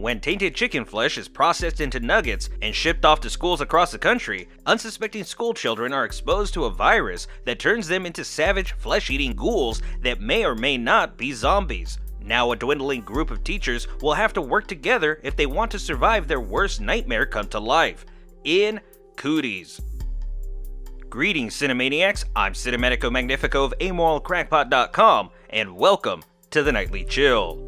When tainted chicken flesh is processed into nuggets and shipped off to schools across the country, unsuspecting school children are exposed to a virus that turns them into savage, flesh-eating ghouls that may or may not be zombies. Now a dwindling group of teachers will have to work together if they want to survive their worst nightmare come to life. In Cooties. Greetings, Cinemaniacs, I'm Cinematico Magnifico of AmoralCrackpot.com, and welcome to the Nightly Chill.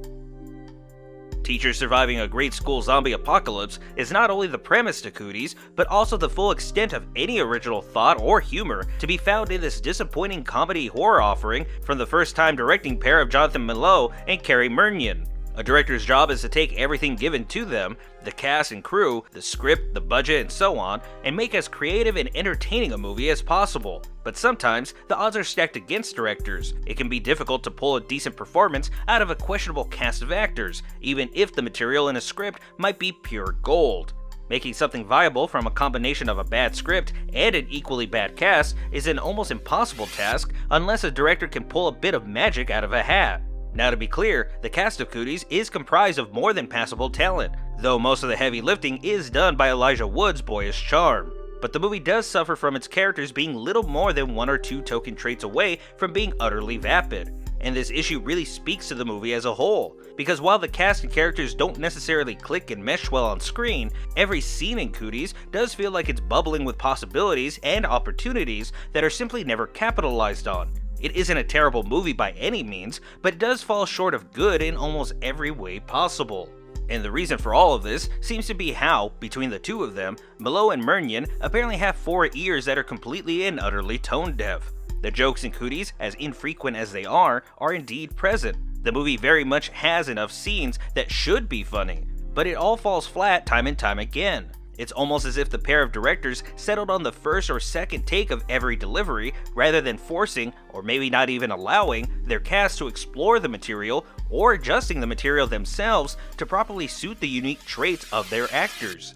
Teachers surviving a great school zombie apocalypse is not only the premise to Cooties, but also the full extent of any original thought or humor to be found in this disappointing comedy horror offering from the first-time directing pair of Jonathan MacLeod and Carrie Murnion. A director's job is to take everything given to them, the cast and crew, the script, the budget, and so on, and make as creative and entertaining a movie as possible. But sometimes, the odds are stacked against directors. It can be difficult to pull a decent performance out of a questionable cast of actors, even if the material in a script might be pure gold. Making something viable from a combination of a bad script and an equally bad cast is an almost impossible task unless a director can pull a bit of magic out of a hat. Now, to be clear, the cast of Cooties is comprised of more than passable talent, though most of the heavy lifting is done by Elijah Wood's boyish charm. But the movie does suffer from its characters being little more than one or two token traits away from being utterly vapid. And this issue really speaks to the movie as a whole, because while the cast and characters don't necessarily click and mesh well on screen, every scene in Cooties does feel like it's bubbling with possibilities and opportunities that are simply never capitalized on. It isn't a terrible movie by any means, but it does fall short of good in almost every way possible. And the reason for all of this seems to be how, between the two of them, MacLeod and Murnion apparently have 4 ears that are completely and utterly tone deaf. The jokes in Cooties, as infrequent as they are indeed present. The movie very much has enough scenes that should be funny, but it all falls flat time and time again. It's almost as if the pair of directors settled on the first or second take of every delivery rather than forcing, or maybe not even allowing, their cast to explore the material or adjusting the material themselves to properly suit the unique traits of their actors.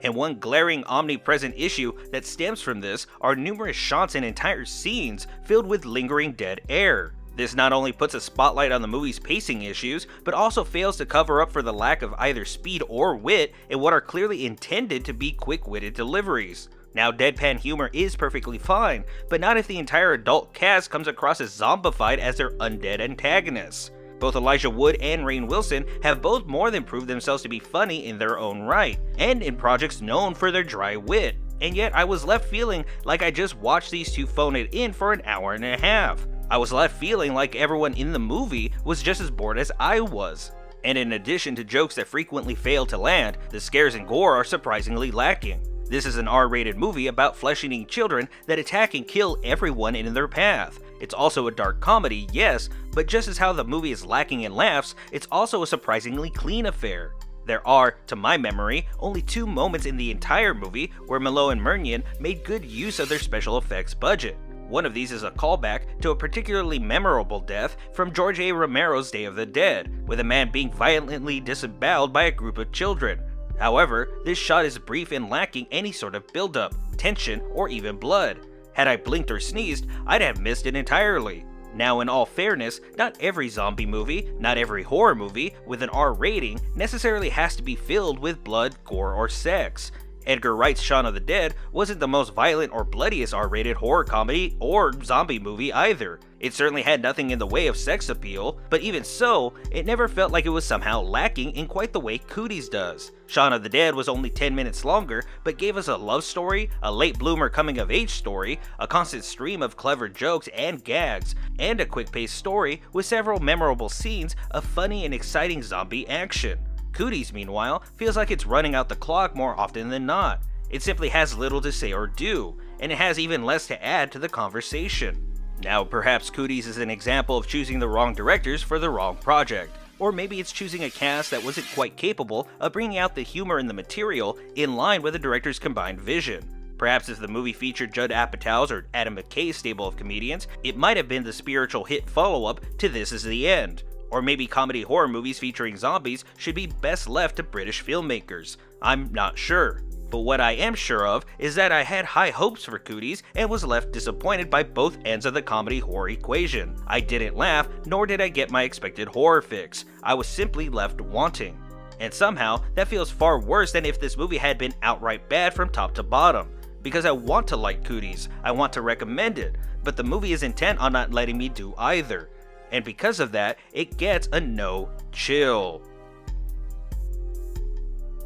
And one glaring omnipresent issue that stems from this are numerous shots and entire scenes filled with lingering dead air. This not only puts a spotlight on the movie's pacing issues, but also fails to cover up for the lack of either speed or wit in what are clearly intended to be quick-witted deliveries. Now, deadpan humor is perfectly fine, but not if the entire adult cast comes across as zombified as their undead antagonists. Both Elijah Wood and Rainn Wilson have both more than proved themselves to be funny in their own right, and in projects known for their dry wit. And yet, I was left feeling like I just watched these two phone it in for an hour and a half. I was left feeling like everyone in the movie was just as bored as I was. And in addition to jokes that frequently fail to land, the scares and gore are surprisingly lacking. This is an R-rated movie about flesh-eating children that attack and kill everyone in their path. It's also a dark comedy, yes, but just as how the movie is lacking in laughs, it's also a surprisingly clean affair. There are, to my memory, only 2 moments in the entire movie where MacLeod and Murnion made good use of their special effects budget. One of these is a callback to a particularly memorable death from George A. Romero's Day of the Dead, with a man being violently disemboweled by a group of children. However, this shot is brief and lacking any sort of build-up, tension, or even blood. Had I blinked or sneezed, I'd have missed it entirely. Now, in all fairness, not every zombie movie, not every horror movie with an R rating necessarily has to be filled with blood, gore, or sex. Edgar Wright's Shaun of the Dead wasn't the most violent or bloodiest R-rated horror comedy or zombie movie either. It certainly had nothing in the way of sex appeal, but even so, it never felt like it was somehow lacking in quite the way Cooties does. Shaun of the Dead was only 10 minutes longer, but gave us a love story, a late bloomer coming-of-age story, a constant stream of clever jokes and gags, and a quick-paced story with several memorable scenes of funny and exciting zombie action. Cooties, meanwhile, feels like it's running out the clock more often than not. It simply has little to say or do, and it has even less to add to the conversation. Now, perhaps Cooties is an example of choosing the wrong directors for the wrong project, or maybe it's choosing a cast that wasn't quite capable of bringing out the humor in the material in line with the director's combined vision. Perhaps if the movie featured Judd Apatow's or Adam McKay's stable of comedians, it might have been the spiritual hit follow-up to This Is the End. Or maybe comedy horror movies featuring zombies should be best left to British filmmakers. I'm not sure. But what I am sure of is that I had high hopes for Cooties and was left disappointed by both ends of the comedy horror equation. I didn't laugh, nor did I get my expected horror fix. I was simply left wanting. And somehow, that feels far worse than if this movie had been outright bad from top to bottom. Because I want to like Cooties, I want to recommend it, but the movie is intent on not letting me do either. And because of that, it gets a no chill.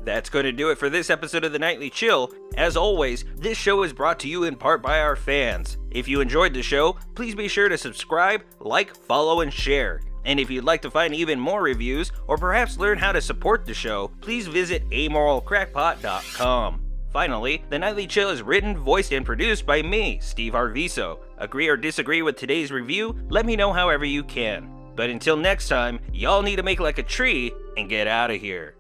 That's going to do it for this episode of the Nightly Chill. As always, this show is brought to you in part by our fans. If you enjoyed the show, please be sure to subscribe, like, follow, and share. And if you'd like to find even more reviews, or perhaps learn how to support the show, please visit amoralcrackpot.com. Finally, the Nightly Chill is written, voiced, and produced by me, Steve TLVSoE. Agree or disagree with today's review? Let me know however you can. But until next time, y'all need to make like a tree and get out of here.